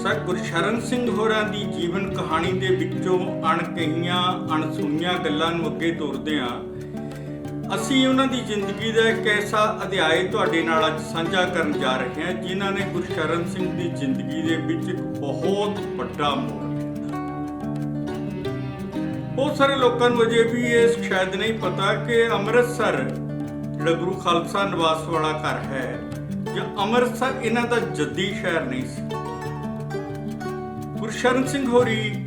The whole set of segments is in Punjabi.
ਖਾਲਸਾ। ਗੁਰਸ਼ਰਨ ਸਿੰਘ ਹੋਰਾਂ ਦੀ ਜੀਵਨ ਕਹਾਣੀ ਦੇ ਵਿੱਚੋਂ ਅਣਕਹੀਆਂ ਅਣਸੁਣੀਆਂ ਗੱਲਾਂ ਨੂੰ ਅੱਗੇ ਤੋਰਦੇ ਹਾਂ। ਅਸੀਂ ਉਹਨਾਂ ਦੀ ਜ਼ਿੰਦਗੀ ਦਾ ਇੱਕ ਐਸਾ ਅਧਿਆਇ ਤੁਹਾਡੇ ਨਾਲ ਅੱਜ ਸਾਂਝਾ ਕਰਨ ਜਾ ਰਹੇ ਹਾਂ ਜਿਨ੍ਹਾਂ ਨੇ ਗੁਰਸ਼ਰਨ ਸਿੰਘ ਦੀ ਜ਼ਿੰਦਗੀ ਦੇ ਵਿੱਚ ਇੱਕ ਬਹੁਤ ਵੱਡਾ ਮੋੜ ਲਿਆ। ਬਹੁਤ ਸਾਰੇ ਲੋਕਾਂ ਨੂੰ ਅਜੇ ਵੀ ਇਹ ਸ਼ਾਇਦ ਨਹੀਂ ਪਤਾ ਕਿ ਅੰਮ੍ਰਿਤਸਰ ਜਿਹੜਾ ਗੁਰੂ ਖਾਲਸਾ ਨਿਵਾਸ ਵਾਲਾ ਘਰ ਹੈ ਜਾਂ ਅੰਮ੍ਰਿਤਸਰ ਇਹਨਾਂ ਦਾ ਜੱਦੀ ਸ਼ਹਿਰ ਨਹੀਂ ਸੀ। ਗੁਰਸ਼ਰਨ ਸਿੰਘ ਹੋਰੀ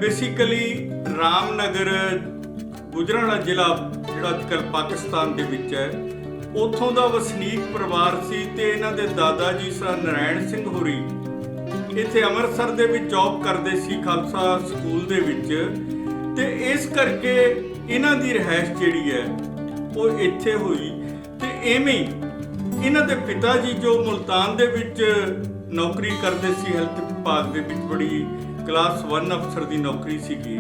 ਬੇਸਿਕਲੀ ਰਾਮਨਗਰ ਗੁਜਰਾਂਵਾਲਾ ਜ਼ਿਲ੍ਹਾ ਜਿਹੜਾ ਅੱਜ ਕੱਲ੍ਹ ਪਾਕਿਸਤਾਨ ਦੇ ਵਿੱਚ ਹੈ ਉੱਥੋਂ ਦਾ ਵਸਨੀਕ ਪਰਿਵਾਰ ਸੀ ਤੇ ਇਹਨਾਂ ਦੇ ਦਾਦਾ ਜੀ ਸਰ ਨਰਾਇਣ ਸਿੰਘ ਹੋਰੀ ਇੱਥੇ ਅੰਮ੍ਰਿਤਸਰ ਦੇ ਵਿੱਚ ਜੌਬ ਕਰਦੇ ਸੀ ਖਾਲਸਾ ਸਕੂਲ ਦੇ ਵਿੱਚ, ਤੇ ਇਸ ਕਰਕੇ ਇਹਨਾਂ ਦੀ ਰਿਹਾਇਸ਼ ਜਿਹੜੀ ਹੈ ਉਹ ਇੱਥੇ ਹੋਈ। ਤੇ ਐਵੇਂ ਇਹਨਾਂ ਦੇ ਪਿਤਾ ਜੀ ਜੋ ਮੁਲਤਾਨ ਦੇ ਵਿੱਚ ਨੌਕਰੀ ਕਰਦੇ ਸੀ, ਹੈਲਥ ਵਿਭਾਗ ਦੇ ਵਿੱਚ ਬੜੀ ਕਲਾਸ 1 ਅਫਸਰ ਦੀ ਨੌਕਰੀ ਸੀਗੀ,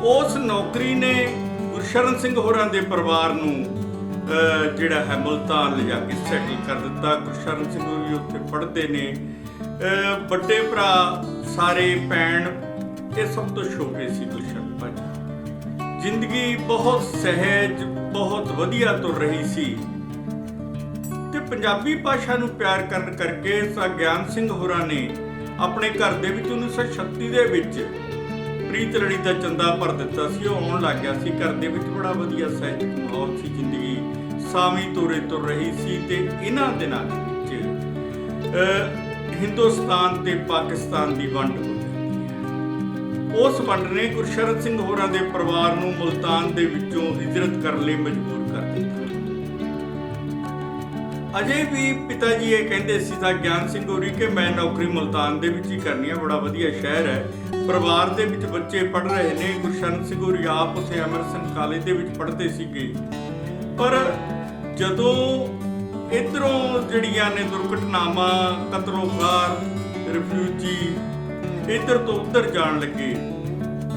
ਉਸ ਨੌਕਰੀ ਨੇ ਗੁਰਸ਼ਰਨ ਸਿੰਘ ਹੋਰਾਂ ਦੇ ਪਰਿਵਾਰ ਨੂੰ ਜਿਹੜਾ ਹੈ ਮੁਲਤਾਨ ਲਿਜਾ ਕੇ ਸੈਟਲ ਕਰ ਦਿੱਤਾ। ਗੁਰਸ਼ਰਨ ਸਿੰਘ ਵੀ ਉੱਥੇ ਪੜ੍ਹਦੇ ਨੇ। ਵੱਡੇ ਭਰਾ ਸਾਰੇ ਭੈਣ ਇਹ ਸਭ ਤੋਂ ਛੋਟੇ ਸੀ ਗੁਰਸ਼ਰਨ ਭਾਜੀ। ਜ਼ਿੰਦਗੀ ਬਹੁਤ ਸਹਿਜ ਬਹੁਤ ਵਧੀਆ ਤੁਰ ਰਹੀ ਸੀ ਤੇ ਪੰਜਾਬੀ ਭਾਸ਼ਾ ਨੂੰ ਪਿਆਰ ਕਰਨ ਕਰਕੇ ਗਿਆਨ ਸਿੰਘ ਹੋਰਾਂ ਨੇ ਆਪਣੇ ਘਰ ਦੇ ਵਿੱਚ 1936 ਦੇ ਵਿੱਚ ਪ੍ਰੀਤ ਲੜੀ ਦਾ ਚੰਦਾ ਭਰ ਦਿੱਤਾ ਸੀ। ਉਹ ਆਉਣ ਲੱਗ ਗਿਆ ਸੀ। ਘਰ ਦੇ ਵਿੱਚ ਬੜਾ ਵਧੀਆ ਸਹਿਜਕ ਮਾਹੌਲ ਸੀ। ਜ਼ਿੰਦਗੀ ਸਾਵੀਂ ਤੋਰੇ ਤੁਰ ਰਹੀ ਸੀ ਤੇ ਇਹਨਾਂ ਦਿਨਾਂ ਦੇ ਵਿੱਚ ਹਿੰਦੁਸਤਾਨ ਤੇ ਪਾਕਿਸਤਾਨ ਦੀ ਵੰਡ ਹੋ ਜਾਂਦੀ ਹੈ। ਉਸ ਵੰਡ ਨੇ ਗੁਰਸ਼ਰਨ ਸਿੰਘ ਹੋਰਾਂ ਦੇ ਪਰਿਵਾਰ ਨੂੰ ਮੁਲਤਾਨ ਦੇ ਵਿੱਚੋਂ ਹਿਜਰਤ ਕਰਨ ਲਈ ਮਜਬੂਰ ਕਰ ਦਿੱਤਾ। ਅਜੇ ਵੀ ਪਿਤਾ ਜੀ ਇਹ ਕਹਿੰਦੇ ਸੀ ਤਾਂ ਗਿਆਨ ਸਿੰਘ ਹੋਰੀ ਕਿ ਮੈਂ ਨੌਕਰੀ ਮੁਲਤਾਨ ਦੇ ਵਿੱਚ ਹੀ ਕਰਨੀ ਹੈ, ਬੜਾ ਵਧੀਆ ਸ਼ਹਿਰ ਹੈ, ਪਰਿਵਾਰ ਦੇ ਵਿੱਚ ਬੱਚੇ ਪੜ੍ਹ ਰਹੇ ਨੇ। ਗੁਰਸ਼ਰਨ ਸਿੰਘ ਹੋਰੀ ਆਪ ਉੱਥੇ ਅਮਰਸਨ ਕਾਲਜ ਦੇ ਵਿੱਚ ਪੜ੍ਹਦੇ ਸੀਗੇ। ਪਰ ਜਦੋਂ ਇੱਧਰੋਂ ਜਿਹੜੀਆਂ ਨੇ ਦੁਰਘਟਨਾਵਾਂ, ਕਤਲੋਗਾਰ, ਰਿਫਿਊਜੀ ਇੱਧਰ ਤੋਂ ਉੱਧਰ ਜਾਣ ਲੱਗੇ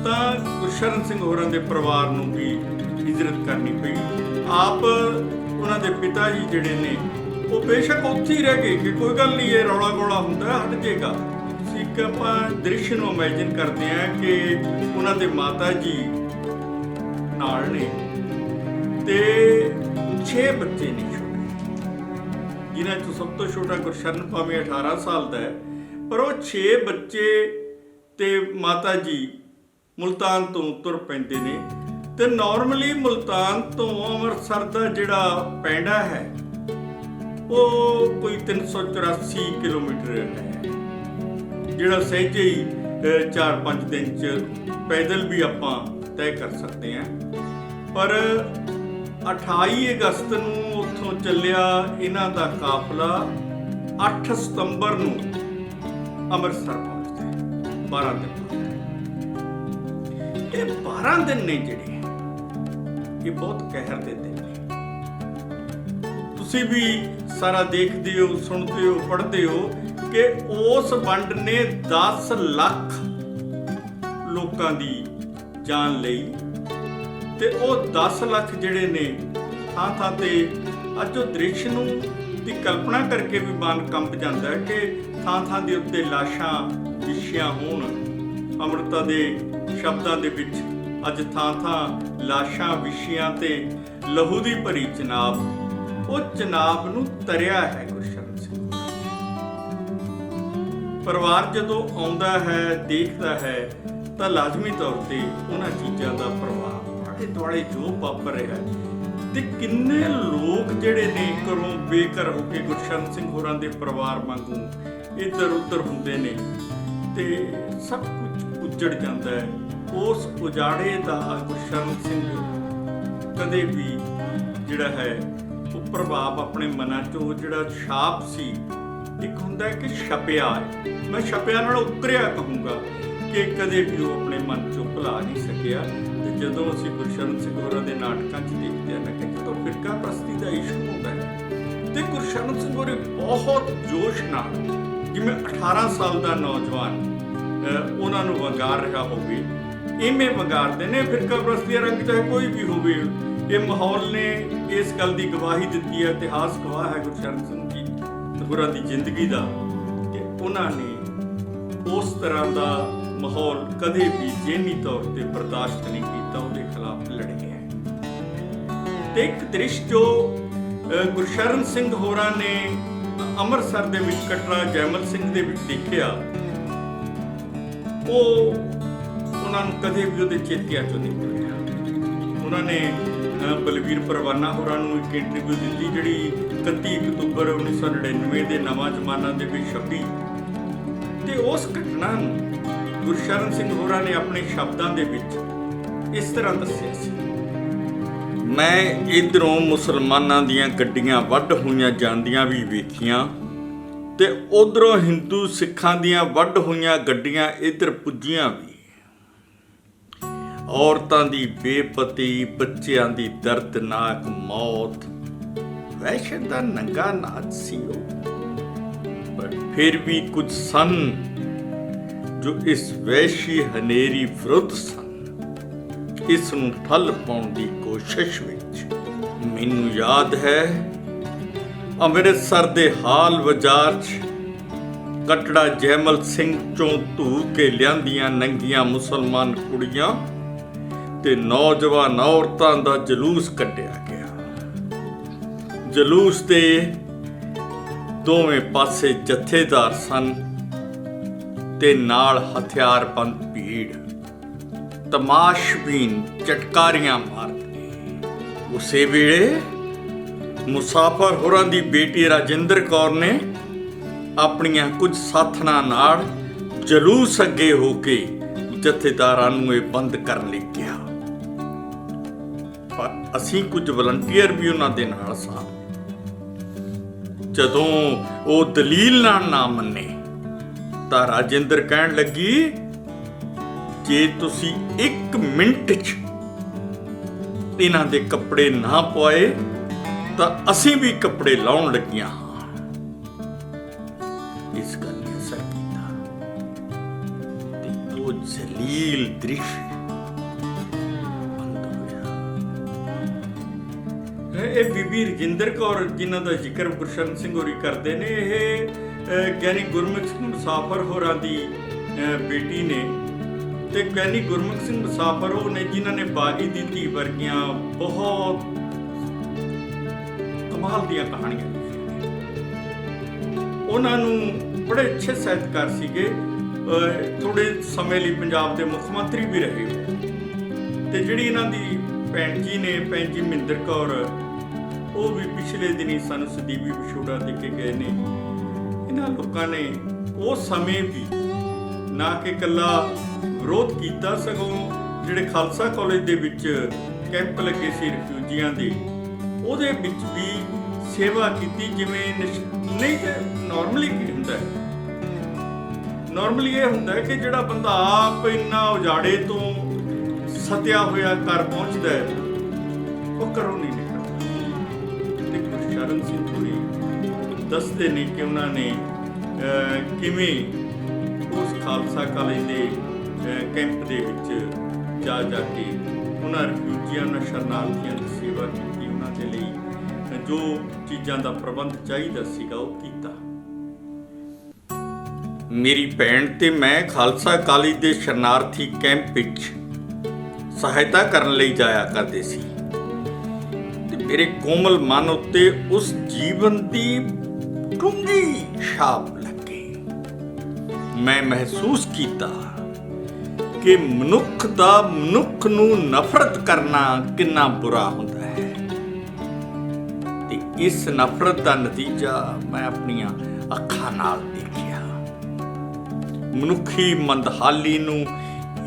ਤਾਂ ਗੁਰਸ਼ਰਨ ਸਿੰਘ ਹੋਰਾਂ ਦੇ ਪਰਿਵਾਰ ਨੂੰ ਵੀ ਹਿਜਰਤ ਕਰਨੀ ਪਈ। ਆਪ ਉਹਨਾਂ ਦੇ ਪਿਤਾ ਜੀ ਜਿਹੜੇ ਨੇ ਉਹ ਬੇਸ਼ੱਕ ਉੱਥੇ ਹੀ ਰਹਿ ਗਏ ਕਿ ਕੋਈ ਗੱਲ ਨਹੀਂ, ਇਹ ਰੌਲਾ ਗੋਲਾ ਹੁੰਦਾ ਹਟ ਜਾਏਗਾ। ਇੱਕ ਆਪਾਂ ਦ੍ਰਿਸ਼ ਨੂੰ ਇਮੇਜਿਨ ਕਰਦੇ ਹਾਂ ਕਿ ਉਹਨਾਂ ਦੇ ਮਾਤਾ ਜੀ ਨਾਲ ਨੇ ਤੇ 6 ਬੱਚੇ ਨੇ ਛੋਟੇ, ਜਿਨ੍ਹਾਂ 'ਚੋਂ ਸਭ ਤੋਂ ਛੋਟਾ ਗੁਰਸ਼ਰਨ ਭਾਵੇਂ 18 ਸਾਲ ਦਾ ਹੈ, ਪਰ ਉਹ 6 ਬੱਚੇ ਤੇ ਮਾਤਾ ਜੀ ਮੁਲਤਾਨ ਤੋਂ ਤੁਰ ਪੈਂਦੇ ਨੇ। ਤੇ ਨਾਰਮਲੀ ਮੁਲਤਾਨ ਤੋਂ ਅੰਮ੍ਰਿਤਸਰ ਦਾ ਜਿਹੜਾ ਪੈਂਡਾ ਹੈ ਉਹ ਕੋਈ 384 ਕਿਲੋਮੀਟਰ ਹੈ, ਜਿਹੜਾ ਸਹਿਜੇ ਹੀ 4-5 ਦਿਨ 'ਚ ਪੈਦਲ ਵੀ ਆਪਾਂ ਤੈਅ ਕਰ ਸਕਦੇ ਹਾਂ। ਪਰ 28 ਅਗਸਤ ਨੂੰ ਉੱਥੋਂ ਚੱਲਿਆ ਇਹਨਾਂ ਦਾ ਕਾਫਲਾ 8 ਸਤੰਬਰ ਨੂੰ ਅੰਮ੍ਰਿਤਸਰ ਪਹੁੰਚਦਾ। 12 ਦਿਨ ਇਹ 12 ਦਿਨ ਨੇ ਜਿਹੜੇ ਇਹ ਬਹੁਤ ਕਹਿਰ ਦੇ ਦਿਨ ਨੇ। ਤੁਸੀਂ ਵੀ ਸਾਰਾ ਦੇਖਦੇ ਹੋ, ਸੁਣਦੇ ਹੋ, ਪੜ੍ਹਦੇ ਹੋ ਕਿ ਉਸ ਵੰਡ ਨੇ 10 ਲੱਖ ਲੋਕਾਂ ਦੀ ਜਾਨ ਲਈ ਤੇ ਉਹ 10 ਲੱਖ ਜਿਹੜੇ ਨੇ ਥਾਂ ਥਾਂ ਤੇ ਅੱਜ ਉਹ ਦ੍ਰਿਸ਼ ਨੂੰ ਦੀ ਕਲਪਨਾ ਕਰਕੇ ਵੀ ਮਨ ਕੰਬ ਜਾਂਦਾ ਹੈ ਕਿ ਥਾਂ ਥਾਂ ਦੇ ਉੱਤੇ ਲਾਸ਼ਾਂ ਵਿਛੀਆਂ ਹੋਣ। ਅੰਮ੍ਰਿਤਾ ਦੇ ਸ਼ਬਦਾਂ ਦੇ ਵਿੱਚ ਅੱਜ ਥਾਂ ਥਾਂ ਲਾਸ਼ਾਂ ਵਿਛੀਆਂ ਤੇ ਲਹੂ ਦੀ ਭਰੀ ਚਨਾਬ, ਉਹ ਚਨਾਬ ਨੂੰ ਤਰਿਆ ਹੈ ਗੁਰਸ਼ਰਨ ਸਿੰਘ। ਪਰਿਵਾਰ ਜਦੋਂ ਆਉਂਦਾ ਹੈ, ਦੇਖਦਾ ਹੈ ਤਾਂ ਲਾਜ਼ਮੀ ਤੌਰ ਤੇ ਉਹਨਾਂ ਚੀਜ਼ਾਂ ਦਾ ਪ੍ਰਭਾਵ ਆਲੇ ਦੁਆਲੇ ਜੋ ਵਾਪਰ ਰਿਹਾ ਤੇ ਕਿੰਨੇ ਲੋਕ ਜਿਹੜੇ ਨੇ ਘਰੋਂ ਬੇਘਰ ਹੋ ਕੇ ਗੁਰਸ਼ਰਨ ਸਿੰਘ ਹੋਰਾਂ ਦੇ ਪਰਿਵਾਰ ਵਾਂਗੂ ਇੱਧਰ ਉੱਧਰ ਹੁੰਦੇ ਨੇ ਤੇ ਸਭ ਕੁਝ ਉੱਜੜ ਜਾਂਦਾ ਹੈ। ਉਸ ਉਜਾੜੇ ਦਾ ਗੁਰਸ਼ਰਨ ਸਿੰਘ ਕਦੇ ਵੀ ਜਿਹੜਾ ਹੈ ਉਹ ਪ੍ਰਭਾਵ ਆਪਣੇ ਮਨਾਂ 'ਚੋਂ ਜਿਹੜਾ ਛਾਪ ਸੀ, ਇੱਕ ਹੁੰਦਾ ਹੈ ਕਿ ਛਪਿਆ ਹੈ, ਮੈਂ ਛਪਿਆ ਨਾਲ ਉਕਰਿਆ ਕਹੂੰਗਾ ਕਿ ਕਦੇ ਵੀ ਉਹ ਆਪਣੇ ਮਨ 'ਚੋਂ ਭੁਲਾ ਨਹੀਂ ਸਕਿਆ। ਤੇ ਜਦੋਂ ਅਸੀਂ ਗੁਰਸ਼ਰਨ ਸਿੰਘ ਹੋਰਾਂ ਦੇ ਨਾਟਕਾਂ 'ਚ ਦੇਖਦੇ ਹਾਂ ਨਾ ਕਿ ਜਦੋਂ ਫਿਰਕਾ ਪ੍ਰਸਤੀ ਦਾ ਇਸ਼ੂ ਹੁੰਦਾ ਹੈ ਤੇ ਗੁਰਸ਼ਰਨ ਸਿੰਘ ਹੋਰੇ ਬਹੁਤ ਜੋਸ਼ ਨਾਲ, ਜਿਵੇਂ 18 ਸਾਲ ਦਾ ਨੌਜਵਾਨ ਉਹਨਾਂ ਨੂੰ ਵੰਗਾਰ ਰਿਹਾ ਹੋਵੇ, ਇਵੇਂ ਵੰਗਾਰਦੇ ਨੇ। ਫਿਰਕਾ ਪ੍ਰਸਤੀ ਦਾ ਰੰਗ ਚਾਹੇ ਕੋਈ ਵੀ ਹੋਵੇ, ਇਹ ਮਾਹੌਲ ਨੇ ਇਸ ਗੱਲ ਦੀ ਗਵਾਹੀ ਦਿੱਤੀ ਹੈ, ਇਤਿਹਾਸ ਗਵਾਹ ਹੈ ਗੁਰਸ਼ਰਨ ਸਿੰਘ ਜੀ ਹੋਰਾਂ ਦੀ ਜ਼ਿੰਦਗੀ ਦਾ, ਕਿ ਉਹਨਾਂ ਨੇ ਉਸ ਤਰ੍ਹਾਂ ਦਾ ਮਾਹੌਲ ਕਦੇ ਵੀ ਜ਼ਿਹਨੀ ਤੌਰ ਤੇ ਬਰਦਾਸ਼ਤ ਨਹੀਂ ਕੀਤਾ, ਉਹਦੇ ਖਿਲਾਫ ਲੜੇ ਹੈ। ਤੇ ਇੱਕ ਦ੍ਰਿਸ਼ ਜੋ ਗੁਰਸ਼ਰਨ ਸਿੰਘ ਹੋਰਾਂ ਨੇ ਅੰਮ੍ਰਿਤਸਰ ਦੇ ਵਿੱਚ ਕਟੜਾ ਜੈਮਲ ਸਿੰਘ ਦੇ ਵਿੱਚ ਦੇਖਿਆ, ਉਹ ਉਹਨਾਂ ਨੂੰ ਕਦੇ ਵੀ ਉਹਦੇ ਚੇਤਿਆਂ ਚੋਂ ਨਹੀਂ ਭੁੱਲਿਆ। ਉਹਨਾਂ ਨੇ ਬਲਵੀਰ ਪਰਵਾਨਾ ਹੋਰਾਂ ਨੂੰ ਇੱਕ ਇੰਟਰਵਿਊ ਦਿੱਤੀ ਜਿਹੜੀ 31 ਅਕਤੂਬਰ 1999 ਦੇ ਨਵਾਂ ਜ਼ਮਾਨਾ ਦੇ ਵਿੱਚ ਛਪੀ, ਤੇ ਉਸ ਘਟਨਾ ਨੂੰ ਗੁਰਸ਼ਰਨ ਸਿੰਘ ਹੋਰਾਂ ਨੇ ਆਪਣੇ ਸ਼ਬਦਾਂ ਦੇ ਵਿੱਚ ਇਸ ਤਰ੍ਹਾਂ ਦੱਸਿਆ ਸੀ। ਮੈਂ ਇੱਧਰੋਂ ਮੁਸਲਮਾਨਾਂ ਦੀਆਂ ਗੱਡੀਆਂ ਵੱਢ ਹੋਈਆਂ ਜਾਂਦੀਆਂ ਵੀ ਵੇਖੀਆਂ, ਤੇ ਉਧਰੋਂ ਹਿੰਦੂ ਸਿੱਖਾਂ ਦੀਆਂ ਵੱਢ ਹੋਈਆਂ ਗੱਡੀਆਂ ਇੱਧਰ ਪੁੱਜੀਆਂ ਵੀ। ਔਰਤਾਂ ਦੀ ਬੇਪਤੀ, ਬੱਚਿਆਂ ਦੀ ਦਰਦਨਾਕ ਮੌਤ, ਵੈਸੇ ਤਾਂ ਨੰਗਾ ਨਾਚ ਸੀ ਉਹ, ਪਰ ਫਿਰ ਵੀ ਕੁਝ ਸਨ ਜੋ ਇਸ ਵੈਸ਼ੀ ਹਨੇਰੀ ਵਿਰੁੱਧ ਸਨ, ਇਸ ਨੂੰ ਠੱਲ ਪਾਉਣ ਦੀ ਕੋਸ਼ਿਸ਼ ਵਿੱਚ। ਮੈਨੂੰ ਯਾਦ ਹੈ ਅੰਮ੍ਰਿਤਸਰ ਦੇ ਹਾਲ ਬਾਜ਼ਾਰ 'ਚ ਕਟੜਾ ਜੈਮਲ ਸਿੰਘ ਚੋਂ ਧੂ ਕੇ ਲਿਆਂਦੀਆਂ ਨੰਗੀਆਂ ਮੁਸਲਮਾਨ ਕੁੜੀਆਂ ਤੇ ਨੌਜਵਾਨ ਔਰਤਾਂ ਦਾ ਜਲੂਸ ਕੱਢਿਆ ਗਿਆ। ਜਲੂਸ ਦੇ ਦੋਵੇਂ ਪਾਸੇ ਜਥੇਦਾਰ ਸਨ ਤੇ ਨਾਲ ਹਥਿਆਰਬੰਦ ਭੀੜ, ਤਮਾਸ਼ਬੀਨ ਚਟਕਾਰੀਆਂ ਮਾਰਦੇ। ਉਸੇ ਵੇਲੇ ਮੁਸਾਫਰ ਹੋਰਾਂ ਦੀ ਬੇਟੀ ਰਾਜਿੰਦਰ ਕੌਰ ਨੇ ਆਪਣੀਆਂ ਕੁਝ ਸਾਥਣਾਂ ਨਾਲ ਜਲੂਸ ਅੱਗੇ ਹੋ ਕੇ ਜਥੇਦਾਰਾਂ ਨੂੰ ਇਹ ਬੰਦ ਕਰਨ ਲਈ ਕਿਹਾ, ਪਰ ਅਸੀਂ ਕੁਝ ਵਲੰਟੀਅਰ ਵੀ ਉਹਨਾਂ ਦੇ ਨਾਲ ਸਾਂ। ਜਦੋਂ ਉਹ ਦਲੀਲ ਨਾਲ ਨਾ ਮੰਨੇ ਤਾਂ ਰਾਜਿੰਦਰ ਕਹਿਣ ਲੱਗੀ, ਜੇ ਤੁਸੀਂ 1 ਮਿੰਟ 'ਚ ਇਹਨਾਂ ਦੇ ਕੱਪੜੇ ਨਾ ਪਵਾਏ ਤਾਂ ਅਸੀਂ ਵੀ ਕੱਪੜੇ ਲਾਉਣ ਲੱਗੀਆਂ ਹਾਂ। ਇਸ ਗੱਲ ਨੇ ਅਸਰ ਕੀਤਾ ਤੇ ਉਹ ਜ਼ਲੀਲ ਦ੍ਰਿਸ਼ ਬੰਦ ਹੋ ਗਿਆ। ਇਹ ਬੀਬੀ ਰਜਿੰਦਰ ਕੌਰ ਜਿਨ੍ਹਾਂ ਦਾ ਜ਼ਿਕਰ ਗੁਰਸ਼ਰਨ ਸਿੰਘ ਹੋਰੀ ਕਰਦੇ ਨੇ, ਇਹ ਗਿਆਨੀ ਗੁਰਮੁਖ ਸਿੰਘ ਮੁਸਾਫਰ ਹੋਰਾਂ ਦੀ ਬੇਟੀ ਨੇ। ਤੇ ਗਿਆਨੀ ਗੁਰਮੁਖ ਸਿੰਘ ਮੁਸਾਫਰ ਉਹ ਨੇ ਜਿਨ੍ਹਾਂ ਨੇ ਬਾਗੀ ਦੀ ਧੀ ਵਰਗੀਆਂ ਬਹੁਤ ਕਮਾਲ ਦੀਆਂ ਕਹਾਣੀਆਂ ਲਿਖੀਆਂ। ਉਹਨਾਂ ਨੂੰ ਬੜੇ ਅੱਛੇ ਸਾਹਿਤਕਾਰ ਸੀਗੇ, ਥੋੜੇ ਸਮੇਂ ਲਈ ਪੰਜਾਬ ਦੇ ਮੁੱਖ ਮੰਤਰੀ ਵੀ ਰਹੇ। ਤੇ ਜਿਹੜੀ ਇਹਨਾਂ ਦੀ ਭੈਣ ਜੀ ਨੇ, ਭੈਣ ਜੀ ਮਹਿੰਦਰ ਕੌਰ, ਉਹ ਵੀ ਪਿਛਲੇ ਦਿਨੀ ਸਾਨੂੰ ਸਦੀਵੀ ਵਿਛੋੜਾ ਦੇ ਕੇ ਗਏ ਨੇ। ਇਹਨਾਂ ਲੋਕਾਂ ਨੇ ਉਸ ਸਮੇਂ ਵੀ ਨਾ ਕਿ ਇਕੱਲਾ ਵਿਰੋਧ ਕੀਤਾ, ਸਗੋਂ ਜਿਹੜੇ ਖਾਲਸਾ ਕਾਲਜ ਦੇ ਵਿੱਚ ਕੈਂਪ ਲੱਗੇ ਸੀ ਰਿਫਿਊਜੀਆਂ ਦੇ, ਉਹਦੇ ਵਿੱਚ ਵੀ ਸੇਵਾ ਕੀਤੀ। ਜਿਵੇਂ ਨਹੀਂ ਤੇ ਨਾਰਮਲੀ ਕੀ ਹੁੰਦਾ ਹੈ, ਨਾਰਮਲੀ ਇਹ ਹੁੰਦਾ ਹੈ ਕਿ ਜਿਹੜਾ ਬੰਦਾ ਆਪ ਇੰਨਾ ਉਜਾੜੇ ਤੋਂ ਸਤਿਆ ਹੋਇਆ ਘਰ ਪਹੁੰਚਦਾ ਹੈ, ਉਹ ਘਰੋਂ ਨਹੀਂ ਨਿਕਲਦਾ। ਤੇ ਗੁਰਸ਼ਰਨ ਸਿੰਘ ਹੋਰੀ ਦੱਸਦੇ ਨੇ ਕਿ ਉਹਨਾਂ ਨੇ ਕਿਵੇਂ ਉਸ ਖਾਲਸਾ ਕਾਲਜ ਦੇ ਕੈਂਪ ਦੇ ਵਿੱਚ ਜਾ ਕੇ ਉਹਨਾਂ ਰਿਫਿਊਜੀਆਂ ਨਾਲ, ਸ਼ਰਨਾਰਥੀਆਂ ਦੀ ਸੇਵਾ ਕੀਤੀ। ਉਹਨਾਂ ਦੇ ਲਈ ਜੋ ਚੀਜ਼ਾਂ ਦਾ ਪ੍ਰਬੰਧ ਚਾਹੀਦਾ ਸੀਗਾ ਉਹ ਕੀਤਾ। ਮੇਰੀ ਭੈਣ ਤੇ ਮੈਂ ਖਾਲਸਾ ਕਾਲਜ ਦੇ ਸ਼ਰਨਾਰਥੀ ਕੈਂਪ ਵਿੱਚ ਸਹਾਇਤਾ ਕਰਨ ਲਈ ਜਾਇਆ ਕਰਦੇ ਸੀ ਤੇ ਮੇਰੇ ਕੋਮਲ ਮਨ ਉੱਤੇ ਉਸ ਜੀਵਨ ਦੀ ਡੂੰਘੀ ਛਾਪ ਲੱਗੀ। ਮੈਂ ਮਹਿਸੂਸ ਕੀਤਾ ਕਿ ਮਨੁੱਖ ਦਾ ਮਨੁੱਖ ਨੂੰ ਨਫ਼ਰਤ ਕਰਨਾ ਕਿੰਨਾ ਬੁਰਾ ਹੁੰਦਾ ਹੈ, ਤੇ ਇਸ ਨਫ਼ਰਤ ਦਾ ਨਤੀਜਾ ਮੈਂ ਆਪਣੀਆਂ ਅੱਖਾਂ ਨਾਲ ਦੇਖਿਆ। ਮਨੁੱਖੀ ਮੰਦਹਾਲੀ ਨੂੰ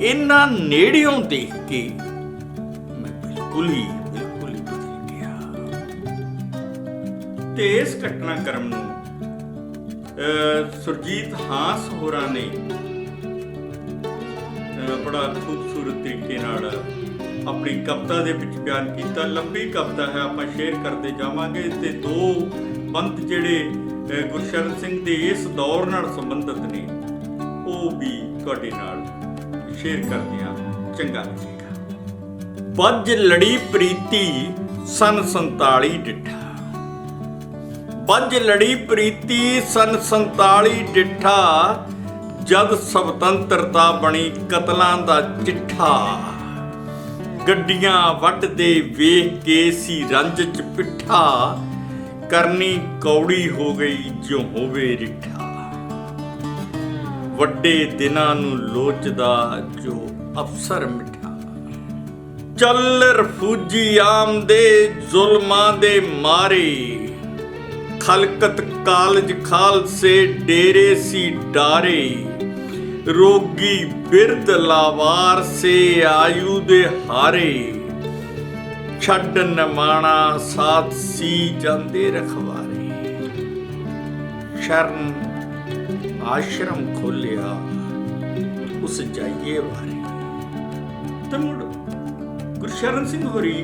ਇੰਨਾ ਨੇੜਿਓਂ ਦੇਖ ਕੇ ਮੈਂ ਬਿਲਕੁਲ ਹੀ ਬਦਲ ਗਿਆ। ਤੇ ਇਸ ਘਟਨਾਕ੍ਰਮ ਨੂੰ ਸੁਰਜੀਤ ਹਾਂਸ ਹੋਰਾਂ ਨੇ ਬੜਾ ਖੂਬਸੂਰਤ ਤਰੀਕੇ ਨਾਲ ਆਪਣੀ ਕਵਿਤਾ ਦੇ ਵਿੱਚ ਬਿਆਨ ਕੀਤਾ। ਲੰਬੀ ਕਵਿਤਾ ਹੈ, ਆਪਾਂ ਸ਼ੇਅਰ ਕਰਦੇ ਜਾਵਾਂਗੇ। ਤੇ 2 ਬੰਦ ਜਿਹੜੇ ਗੁਰਸ਼ਰਨ ਸਿੰਘ ਦੇ ਇਸ ਦੌਰ ਨਾਲ ਸੰਬੰਧਿਤ ਨੇ ਉਹ ਵੀ ਤੁਹਾਡੇ ਨਾਲ ਸ਼ੇਅਰ ਕਰਦੇ ਹਾਂ, ਚੰਗਾ ਲੱਗੇਗਾ। ਬੱਜ ਲੜੀ ਪ੍ਰੀਤੀ ਸਨ 47 ਡਿਠਾ, ਬੱਝ ਲੜੀ ਪ੍ਰੀਤੀ ਸਨ 47 ਡਿੱਠਾ, ਜਦ ਸੁਤੰਤਰਤਾ ਬਣੀ ਕਤਲਾਂ ਦਾ ਚਿੱਠਾ। ਗੱਡੀਆਂ ਵੱਢਦੇ ਵੇਖ ਕੇ ਸੀ ਰੰਜ ਚ ਪਿੱਠਾ, ਕਰਨੀ ਕੌੜੀ ਹੋ ਗਈ ਜਿਉਂ ਹੋਵੇ ਰਿੱਠਾ। ਵੱਡੇ ਦਿਨਾਂ ਨੂੰ ਲੋਚਦਾ ਜੋ ਅਫਸਰ ਮਿੱਠਾ, ਚੱਲ ਰਫੂਜੀ ਆਮਦੇ ਜ਼ੁਲਮਾਂ ਦੇ ਮਾਰੇ। ਖਲਕਤ ਕਾਲਜ ਖਾਲਸੇ ਡੇਰੇ ਸੀ ਡਾਰੇ, ਰੋਗੀ ਬਿਰਧ ਲਾਵਾਰ ਸੇ ਆਯੂ ਦੇ ਹਾਰੇ। ਛੱਡ ਨਮਾਣਾ ਸਾਥ ਸੀ ਜਾਂਦੇ ਰਖਵਾਰੇ, ਸ਼ਰਨ ਆਸ਼ਰਮ ਖੋਲਿਆ ਉਸ ਜਾਈਏ ਵਾਰੇ। ਤੇ ਮੁੜ ਗੁਰਸ਼ਰਨ ਸਿੰਘ ਹੋਰੀ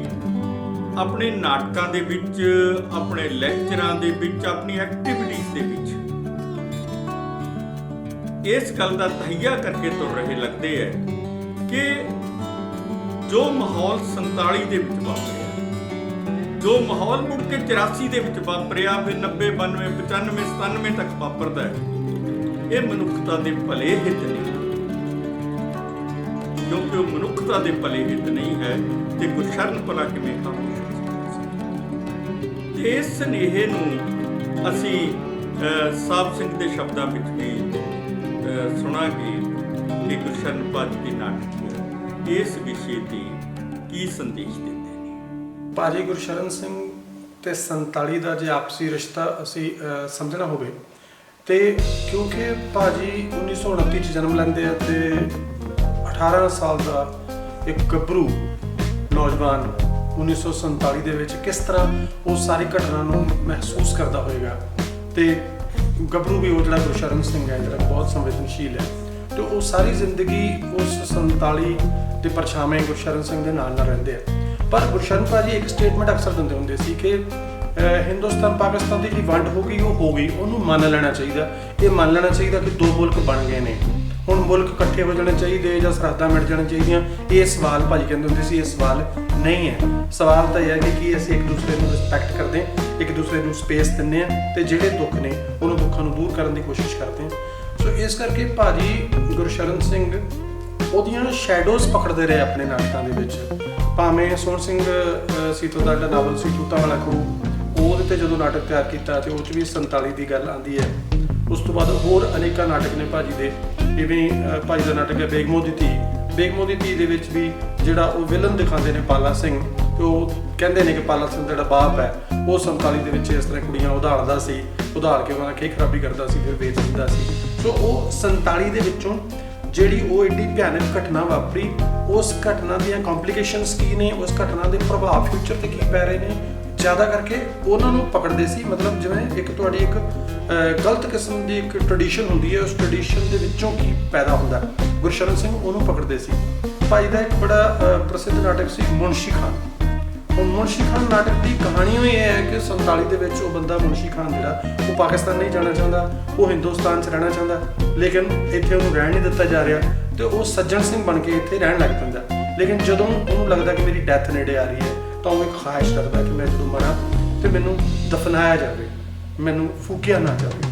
ਆਪਣੇ ਨਾਟਕਾਂ ਦੇ ਵਿੱਚ, ਆਪਣੇ ਲੈਕਚਰਾਂ ਦੇ ਵਿੱਚ, ਆਪਣੀ ਐਕਟੀਵਿਟੀਜ਼ ਦੇ ਵਿੱਚ ਇਸ ਗੱਲ ਦਾ ਤਹਈਆ ਕਰਕੇ ਤੁਰ ਰਹੇ ਲੱਗਦੇ ਹੈ ਕਿ ਜੋ ਮਾਹੌਲ 47 ਦੇ ਵਿੱਚ ਵਾਪਰਿਆ, ਜੋ ਮਾਹੌਲ ਮੁੜ ਕੇ 84 ਦੇ ਵਿੱਚ ਵਾਪਰਿਆ, ਫਿਰ 90, 92, 95, 97 ਤੱਕ ਵਾਪਰਦਾ ਹੈ, ਇਹ ਮਨੁੱਖਤਾ ਦੇ ਭਲੇ ਹਿੱਤ ਨਹੀਂ। ਕਿਉਂਕਿ ਉਹ ਮਨੁੱਖਤਾ ਦੇ ਭਲੇ ਹਿੱਤ ਨਹੀਂ ਹੈ ਤੇ ਗੁਰਸ਼ਰਨ ਭਲਾ ਕਿਵੇਂ ਖਾਮੋਸ਼ ਹੋ ਸਕਦਾ ਸੀ। ਤੇ ਇਸ ਸੁਨੇਹੇ ਨੂੰ ਅਸੀਂ ਸਾਹਿਬ ਸਿੰਘ ਦੇ ਸ਼ਬਦਾਂ ਵਿੱਚ ਵੀ ਸੁਣਾਂਗੇ ਕਿ ਗੁਰਸ਼ਰਨ ਭਾਜੀ ਦੇ ਨਾਟਕ ਇਸ ਵਿਸ਼ੇ ਤੇ ਕੀ ਸੰਦੇਸ਼ ਦਿੰਦੇ ਨੇ। ਭਾਜੀ ਗੁਰਸ਼ਰਨ ਸਿੰਘ ਤੇ 47 ਦਾ ਜੇ ਆਪਸੀ ਰਿਸ਼ਤਾ ਅਸੀਂ ਸਮਝਣਾ ਹੋਵੇ ਤੇ ਕਿਉਂਕਿ ਭਾਜੀ 1929 ਚ ਜਨਮ ਲੈਂਦੇ ਆ ਤੇ 18 ਸਾਲ ਦਾ ਇੱਕ ਗੱਭਰੂ ਨੌਜਵਾਨ 1947 ਦੇ ਵਿੱਚ ਕਿਸ ਤਰ੍ਹਾਂ ਉਹ ਸਾਰੀ ਘਟਨਾ ਨੂੰ ਮਹਿਸੂਸ ਕਰਦਾ ਹੋਏਗਾ। ਤੇ ਗੱਭਰੂ ਵੀ ਉਹ ਜਿਹੜਾ ਗੁਰਸ਼ਰਨ ਸਿੰਘ ਹੈ ਜਿਹੜਾ ਬਹੁਤ ਸੰਵੇਦਨਸ਼ੀਲ ਹੈ ਤੇ ਉਹ ਸਾਰੀ ਜ਼ਿੰਦਗੀ ਉਸ 47 ਦੇ ਪਰਛਾਵੇਂ ਗੁਰਸ਼ਰਨ ਸਿੰਘ ਦੇ ਨਾਲ ਰਹਿੰਦੇ ਆ। ਪਰ ਗੁਰਸ਼ਰਨ ਭਾਜੀ ਇੱਕ ਸਟੇਟਮੈਂਟ ਅਕਸਰ ਦਿੰਦੇ ਹੁੰਦੇ ਸੀ ਕਿ ਹਿੰਦੁਸਤਾਨ ਪਾਕਿਸਤਾਨ ਦੀ ਜਿਹੜੀ ਵੰਡ ਹੋ ਗਈ ਉਹ ਹੋ ਗਈ, ਉਹਨੂੰ ਮੰਨ ਲੈਣਾ ਚਾਹੀਦਾ। ਇਹ ਮੰਨ ਲੈਣਾ ਚਾਹੀਦਾ ਕਿ ਦੋ ਮੁਲਕ ਬਣ ਗਏ ਨੇ, ਹੁਣ ਮੁਲਕ ਇਕੱਠੇ ਹੋ ਜਾਣੇ ਚਾਹੀਦੇ ਜਾਂ ਸਰਹੱਦਾਂ ਮਿਟ ਜਾਣੀਆਂ ਚਾਹੀਦੀਆਂ। ਇਹ ਸਵਾਲ ਭਾਜੀ ਕਹਿੰਦੇ ਹੁੰਦੇ ਸੀ, ਇਹ ਸਵਾਲ ਨਹੀਂ ਹੈ। ਸਵਾਲ ਤਾਂ ਇਹ ਹੈ ਕਿ ਕੀ ਅਸੀਂ ਇੱਕ ਦੂਸਰੇ ਨੂੰ ਰਿਸਪੈਕਟ ਕਰਦੇ ਹਾਂ, ਇੱਕ ਦੂਸਰੇ ਨੂੰ ਸਪੇਸ ਦਿੰਦੇ ਹਾਂ ਤੇ ਜਿਹੜੇ ਦੁੱਖ ਨੇ ਉਹਨੂੰ ਦੁੱਖਾਂ ਨੂੰ ਦੂਰ ਕਰਨ ਦੀ ਕੋਸ਼ਿਸ਼ ਕਰਦੇ ਹਾਂ। ਸੋ ਇਸ ਕਰਕੇ ਭਾਜੀ ਗੁਰਸ਼ਰਨ ਸਿੰਘ ਉਹਦੀਆਂ ਸ਼ੈਡੋਜ਼ ਪਕੜਦੇ ਰਹੇ ਆਪਣੇ ਨਾਟਕਾਂ ਦੇ ਵਿੱਚ। ਭਾਵੇਂ ਸੋਹਣ ਸਿੰਘ ਸੀਤੋ ਦਾ ਜਿਹੜਾ ਨਾਵਲ ਸੀ ਤੂਤਾਂ ਵਾਲਾ ਖੂਹ, ਉਹਦੇ ਤੇ ਜਦੋਂ ਨਾਟਕ ਤਿਆਰ ਕੀਤਾ ਤੇ ਉਹ 'ਚ ਵੀ 47 ਦੀ ਗੱਲ ਆਉਂਦੀ ਹੈ। ਉਸ ਤੋਂ ਬਾਅਦ ਹੋਰ ਅਨੇਕਾਂ ਨਾਟਕ ਨੇ ਭਾਜੀ ਦੇ, ਜਿਵੇਂ ਭਾਜੀ ਦਾ ਨਾਟਕ ਹੈ ਬੇਗਮੋ ਦੀ ਧੀ। ਬੇਗਮੋ ਦੀ ਧੀ ਦੇ ਵਿੱਚ ਵੀ ਜਿਹੜਾ ਉਹ ਵਿਲਨ ਦਿਖਾਉਂਦੇ ਨੇ ਪਾਲਾ ਸਿੰਘ, ਤੇ ਉਹ ਕਹਿੰਦੇ ਨੇ ਕਿ ਪਾਲਾ ਸਿੰਘ ਜਿਹੜਾ ਬਾਪ ਹੈ ਉਹ 47 ਦੇ ਵਿੱਚ ਇਸ ਤਰ੍ਹਾਂ ਕੁੜੀਆਂ ਉਧਾੜਦਾ ਸੀ, ਉਧਾੜ ਕੇ ਉਹਨਾਂ ਨਾਲ ਖੇ ਖਰਾਬੀ ਕਰਦਾ ਸੀ, ਫਿਰ ਵੇਚ ਦਿੰਦਾ ਸੀ। ਸੋ ਉਹ 47 ਦੇ ਵਿੱਚੋਂ ਜਿਹੜੀ ਉਹ ਐਡੀ ਭਿਆਨਕ ਘਟਨਾ ਵਾਪਰੀ, ਉਸ ਘਟਨਾ ਦੀਆਂ ਕੰਪਲੀਕੇਸ਼ਨਸ ਕੀ ਨੇ, ਉਸ ਘਟਨਾ ਦੇ ਪ੍ਰਭਾਵ ਫਿਊਚਰ ਤੇ ਕੀ ਪੈ ਰਹੇ ਨੇ, ਜ਼ਿਆਦਾ ਕਰਕੇ ਉਹਨਾਂ ਨੂੰ ਪਕੜਦੇ ਸੀ। ਮਤਲਬ ਜਿਵੇਂ ਇੱਕ ਤੁਹਾਡੀ ਇੱਕ ਗਲਤ ਕਿਸਮ ਦੀ ਇੱਕ ਟ੍ਰੈਡੀਸ਼ਨ ਹੁੰਦੀ ਹੈ, ਉਸ ਟ੍ਰੈਡੀਸ਼ਨ ਦੇ ਵਿੱਚੋਂ ਕੀ ਪੈਦਾ ਹੁੰਦਾ, ਗੁਰਸ਼ਰਨ ਸਿੰਘ ਉਹਨੂੰ ਪਕੜਦੇ ਸੀ। ਭਾਈ ਦਾ ਇੱਕ ਬੜਾ ਪ੍ਰਸਿੱਧ ਨਾਟਕ ਸੀ ਮੁਨਸ਼ੀ ਖਾਨ। ਹੁਣ ਮੁਨਸ਼ੀ ਖਾਨ ਨਾਟਕ ਦੀ ਕਹਾਣੀ ਇਹ ਹੈ ਕਿ 47 ਦੇ ਵਿੱਚ ਉਹ ਬੰਦਾ ਮੁਨਸ਼ੀ ਖਾਨ ਜਿਹੜਾ ਉਹ ਪਾਕਿਸਤਾਨ ਨਹੀਂ ਜਾਣਾ ਚਾਹੁੰਦਾ, ਉਹ ਹਿੰਦੁਸਤਾਨ 'ਚ ਰਹਿਣਾ ਚਾਹੁੰਦਾ, ਲੇਕਿਨ ਇੱਥੇ ਉਹਨੂੰ ਰਹਿਣ ਨਹੀਂ ਦਿੱਤਾ ਜਾ ਰਿਹਾ ਤੇ ਉਹ ਸੱਜਣ ਸਿੰਘ ਬਣ ਕੇ ਇੱਥੇ ਰਹਿਣ ਲੱਗ ਪੈਂਦਾ। ਲੇਕਿਨ ਜਦੋਂ ਉਹਨੂੰ ਲੱਗਦਾ ਕਿ ਮੇਰੀ ਡੈਥ ਨੇੜੇ ਆ ਰਹੀ ਹੈ ਤਾਂ ਉਹ ਇੱਕ ਖਾਹਿਸ਼ ਰੱਖਦਾ ਕਿ ਮੈਂ ਜਦੋਂ ਮਰਾਂ ਤੇ ਮੈਨੂੰ ਦਫਨਾਇਆ ਜਾਵੇ, ਮੈਨੂੰ ਫੂਕਿਆ ਨਾ ਜਾਵੇ।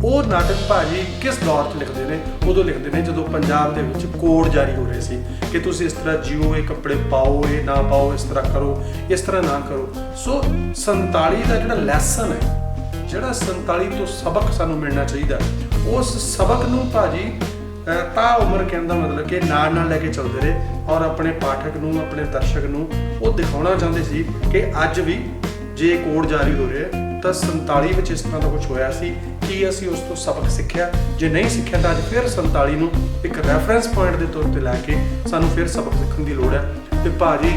ਉਹ ਨਾਟਕ ਭਾਜੀ ਕਿਸ ਦੌਰ 'ਚ ਲਿਖਦੇ ਨੇ? ਉਦੋਂ ਲਿਖਦੇ ਨੇ ਜਦੋਂ ਪੰਜਾਬ ਦੇ ਵਿੱਚ ਕੋਡ ਜਾਰੀ ਹੋ ਰਹੇ ਸੀ ਕਿ ਤੁਸੀਂ ਇਸ ਤਰ੍ਹਾਂ ਜੀਓ, ਇਹ ਕੱਪੜੇ ਪਾਓ, ਇਹ ਨਾ ਪਾਓ, ਇਸ ਤਰ੍ਹਾਂ ਕਰੋ, ਇਸ ਤਰ੍ਹਾਂ ਨਾ ਕਰੋ। ਸੋ 47 ਦਾ ਜਿਹੜਾ ਲੈਸਨ ਹੈ, ਜਿਹੜਾ 47 ਤੋਂ ਸਬਕ ਸਾਨੂੰ ਮਿਲਣਾ ਚਾਹੀਦਾ, ਉਸ ਸਬਕ ਨੂੰ ਭਾਜੀ ਤਾਂ ਉਮਰ ਕਹਿਣ ਦਾ ਮਤਲਬ ਕਿ ਨਾਲ ਨਾਲ ਲੈ ਕੇ ਚੱਲਦੇ ਰਹੇ ਔਰ ਆਪਣੇ ਪਾਠਕ ਨੂੰ, ਆਪਣੇ ਦਰਸ਼ਕ ਨੂੰ ਉਹ ਦਿਖਾਉਣਾ ਚਾਹੁੰਦੇ ਸੀ ਕਿ ਅੱਜ ਵੀ ਜੇ ਕੋਡ ਜਾਰੀ ਹੋ ਰਿਹਾ ਤਾਂ 47 ਵਿੱਚ ਇਸ ਤਰ੍ਹਾਂ ਦਾ ਕੁਝ ਹੋਇਆ ਸੀ, ਕੀ ਅਸੀਂ ਉਸ ਤੋਂ ਸਬਕ ਸਿੱਖਿਆ? ਜੇ ਨਹੀਂ ਸਿੱਖਿਆ ਤਾਂ ਅੱਜ ਫਿਰ 47 ਨੂੰ ਇੱਕ ਰੈਫਰੈਂਸ ਪੁਆਇੰਟ ਦੇ ਤੌਰ ਤੇ ਲੈ ਕੇ ਸਾਨੂੰ ਫਿਰ ਸਬਕ ਸਿੱਖਣ ਦੀ ਲੋੜ ਹੈ। ਤੇ ਭਾਜੀ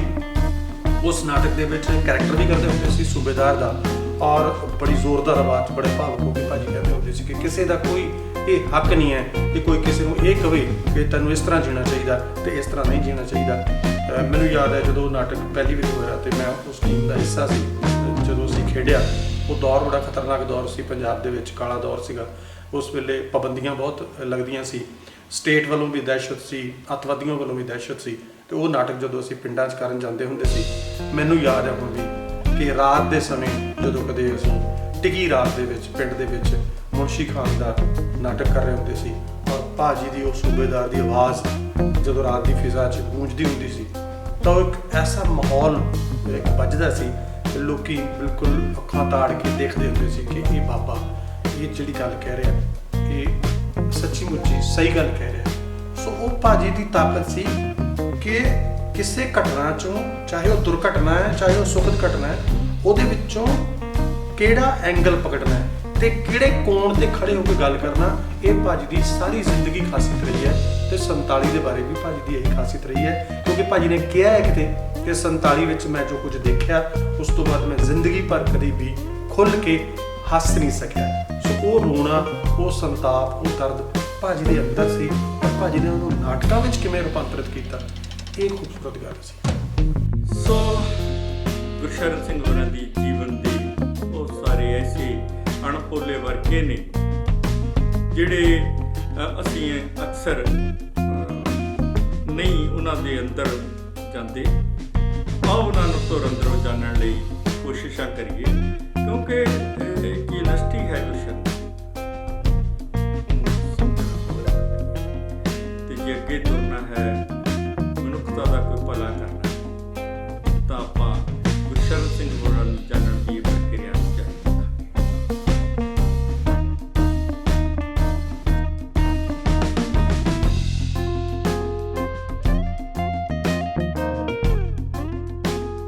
ਉਸ ਨਾਟਕ ਦੇ ਵਿੱਚ ਕੈਰੈਕਟਰ ਵੀ ਕਰਦੇ ਹੁੰਦੇ ਸੀ ਸੂਬੇਦਾਰ ਦਾ, ਔਰ ਬੜੀ ਜ਼ੋਰਦਾਰ ਆਵਾਜ਼, ਬੜੇ ਭਾਵੁਕ ਹੋ ਕੇ ਭਾਜੀ ਕਹਿੰਦੇ ਹੁੰਦੇ ਸੀ ਕਿ ਕਿਸੇ ਦਾ ਕੋਈ ਇਹ ਹੱਕ ਨਹੀਂ ਹੈ ਕਿ ਕੋਈ ਕਿਸੇ ਨੂੰ ਇਹ ਕਵੇ ਕਿ ਤੈਨੂੰ ਇਸ ਤਰ੍ਹਾਂ ਜੀਣਾ ਚਾਹੀਦਾ ਤੇ ਇਸ ਤਰ੍ਹਾਂ ਨਹੀਂ ਜੀਣਾ ਚਾਹੀਦਾ। ਮੈਨੂੰ ਯਾਦ ਹੈ ਜਦੋਂ ਨਾਟਕ ਪਹਿਲੀ ਵਾਰ ਹੋਇਆ ਤੇ ਮੈਂ ਉਸ ਟੀਮ ਦਾ ਹਿੱਸਾ ਸੀ, ਜਦੋਂ ਅਸੀਂ ਖੇਡਿਆ ਉਹ ਦੌਰ ਬੜਾ ਖਤਰਨਾਕ ਦੌਰ ਸੀ ਪੰਜਾਬ ਦੇ ਵਿੱਚ, ਕਾਲਾ ਦੌਰ ਸੀਗਾ। ਉਸ ਵੇਲੇ ਪਾਬੰਦੀਆਂ ਬਹੁਤ ਲੱਗਦੀਆਂ ਸੀ, ਸਟੇਟ ਵੱਲੋਂ ਵੀ ਦਹਿਸ਼ਤ ਸੀ, ਅੱਤਵਾਦੀਆਂ ਵੱਲੋਂ ਵੀ ਦਹਿਸ਼ਤ ਸੀ। ਤੇ ਉਹ ਨਾਟਕ ਜਦੋਂ ਅਸੀਂ ਪਿੰਡਾਂ 'ਚ ਕਰਨ ਜਾਂਦੇ ਹੁੰਦੇ ਸੀ, ਮੈਨੂੰ ਯਾਦ ਹੈ ਹੁਣ ਵੀ ਕਿ ਰਾਤ ਦੇ ਸਮੇਂ ਜਦੋਂ ਕਦੇ ਅਸੀਂ ਟਿਕੀ ਰਾਤ ਦੇ ਵਿੱਚ ਪਿੰਡ ਦੇ ਵਿੱਚ ਮੁਨਸ਼ੀ ਖਾਨ ਦਾ ਨਾਟਕ ਕਰ ਰਹੇ ਹੁੰਦੇ ਸੀ ਔਰ ਭਾਜੀ ਦੀ ਉਹ ਸੂਬੇਦਾਰ ਦੀ ਆਵਾਜ਼ ਜਦੋਂ ਰਾਤ ਦੀ ਫਿਜ਼ਾ 'ਚ ਗੂੰਜਦੀ ਹੁੰਦੀ ਸੀ ਤਾਂ ਉਹ ਇੱਕ ਐਸਾ ਮਾਹੌਲ ਇੱਕ ਵੱਜਦਾ ਸੀ ਕਿ ਲੋਕੀ ਬਿਲਕੁਲ ਅੱਖਾਂ ਤਾੜ ਕੇ ਦੇਖਦੇ ਹੁੰਦੇ ਸੀ ਕਿ ਇਹ ਬਾਬਾ ਇਹ ਜਿਹੜੀ ਗੱਲ ਕਹਿ ਰਿਹਾ ਇਹ ਸੱਚੀ ਮੁੱਚੀ ਸਹੀ ਗੱਲ ਕਹਿ ਰਿਹਾ। ਸੋ ਉਹ ਭਾਜੀ ਦੀ ਤਾਕਤ ਸੀ ਕਿ ਕਿਸੇ ਘਟਨਾ 'ਚੋਂ ਚਾਹੇ ਉਹ ਦੁਰਘਟਨਾ ਹੈ ਚਾਹੇ ਉਹ ਸੁਖਦ ਘਟਨਾ ਹੈ ਉਹਦੇ ਵਿੱਚੋਂ ਕਿਹੜਾ ਐਂਗਲ ਪਕੜਨਾ ਹੈ ਤੇ ਕਿਹੜੇ ਕੋਣ ਤੇ ਖੜੇ ਹੋ ਕੇ ਗੱਲ ਕਰਨਾ ਇਹ ਭਾਜੀ ਦੀ ਸਾਰੀ ਜ਼ਿੰਦਗੀ ਖਾਸੀਅਤ ਰਹੀ ਹੈ। ਤੇ 47 ਦੇ ਬਾਰੇ ਵੀ ਭਾਜੀ ਦੀ ਇਹੀ ਖਾਸੀਅਤ ਰਹੀ ਹੈ ਕਿਉਂਕਿ ਭਾਜੀ ਨੇ ਕਿਹਾ ਹੈ ਕਿਤੇ ਕਿ 47 ਵਿੱਚ ਮੈਂ ਜੋ ਕੁਝ ਦੇਖਿਆ ਉਸ ਤੋਂ ਬਾਅਦ ਮੈਂ ਜ਼ਿੰਦਗੀ ਭਰ ਕਦੇ ਵੀ ਖੁੱਲ੍ਹ ਕੇ ਹੱਸ ਨਹੀਂ ਸਕਿਆ। ਸੋ ਉਹ ਰੋਣਾ ਉਹ ਸੰਤਾਪ ਉਹ ਦਰਦ ਭਾਜੀ ਦੇ ਅੰਦਰ ਸੀ ਪਰ ਭਾਜੀ ਨੇ ਉਹਨੂੰ ਨਾਟਕਾਂ ਵਿੱਚ ਕਿਵੇਂ ਰੂਪਾਂਤਰਿਤ ਕੀਤਾ ਇਹ ਖੂਬਸੂਰਤ ਗੱਲ ਸੀ। ਸੋ ਗੁਰਸ਼ਰਨ ਸਿੰਘ ਹੋਰਾਂ ਦੀ ਜੀਵਨ ਦੇ ਬਹੁਤ ਸਾਰੇ ਐਸੇ ਅਣਪੋਲੇ ਵਰਕੇ ਨੇ ਜਿਹੜੇ ਅਸੀਂ ਅਕਸਰ ਨਹੀਂ ਉਹਨਾਂ ਦੇ ਅੰਦਰ ਜਾਂਦੇ। ਆਓ ਉਹਨਾਂ ਨੂੰ ਤੁਰ ਅੰਦਰੋਂ ਜਾਣਨ ਲਈ ਕੋਸ਼ਿਸ਼ਾਂ ਕਰੀਏ ਕਿਉਂਕਿ